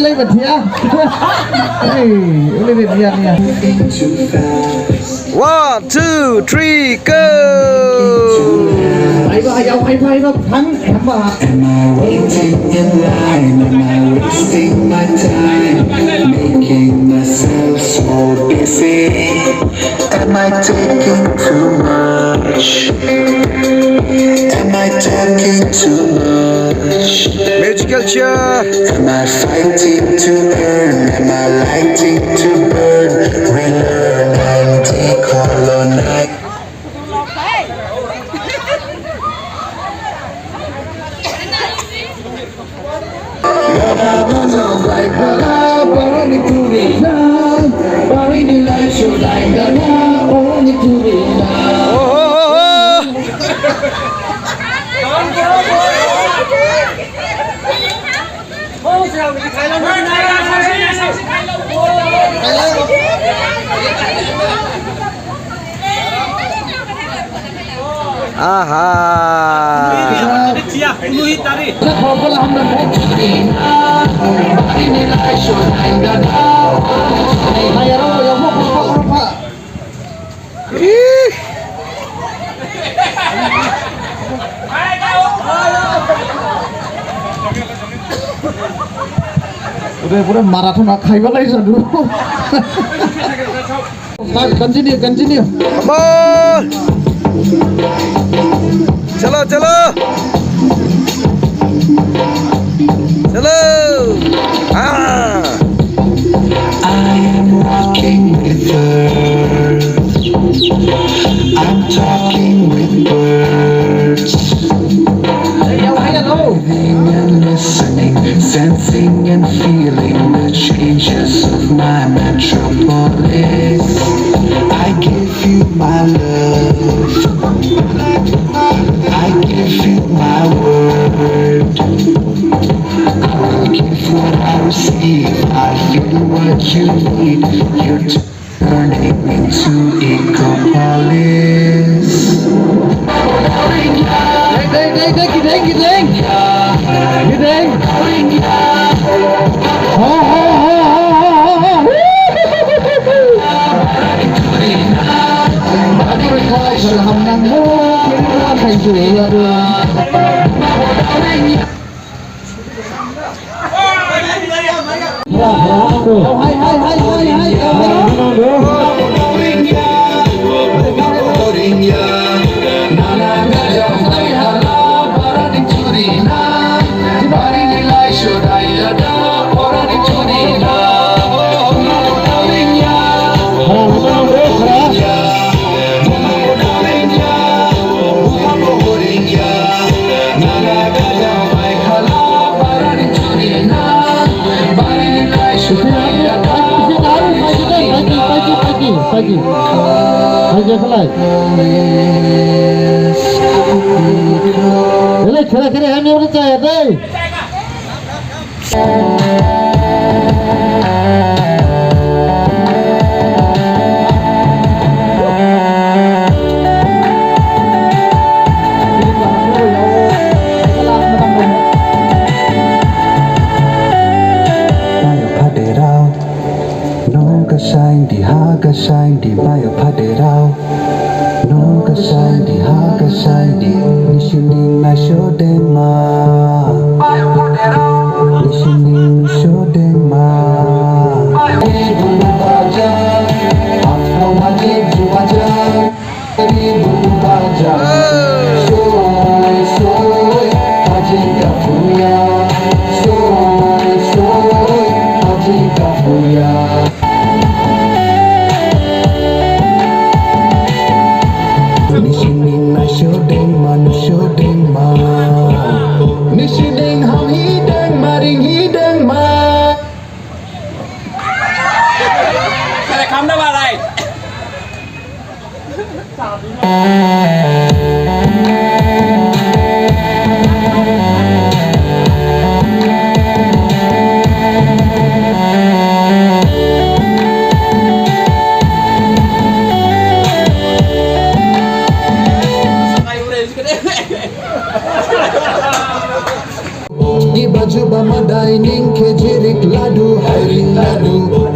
lấy vật thía. Lấy vật thía nha. 1, 2, 3, go. Ai vào thắng thắng vào. Am I waiting in line? Am I wasting my time? Making myself so busy. Am I taking too much? Am I talking too much? Musical chair. Am I fighting to earn? Am I lighting to burn? Relearn and decolonize. Aha. Udah marathon खाइबा लै छ दु continue Come on. Chalo. Ah. I am walking with birds. I'm talking with birds. Living and listening, sensing and feeling the changes of my metropolis. I give you my love. I give you my word. I will give what I receive. I feel what you need. You're turning into ecopolis. Pagi pelai. Boleh kira-kira kami percaya deh. Shine di haga shine di bayo paderao no ga shine di haga shine di nishini na shodema bayo paderao nishini shodema ibu baja afro maji baja ibu baja soy haji kafuya soy haji kafuya. Nishideng hang hideng maring hideng ma. Saya kamu dah balai. Juba Madai Ninke Jirik Ladu Hari Ladu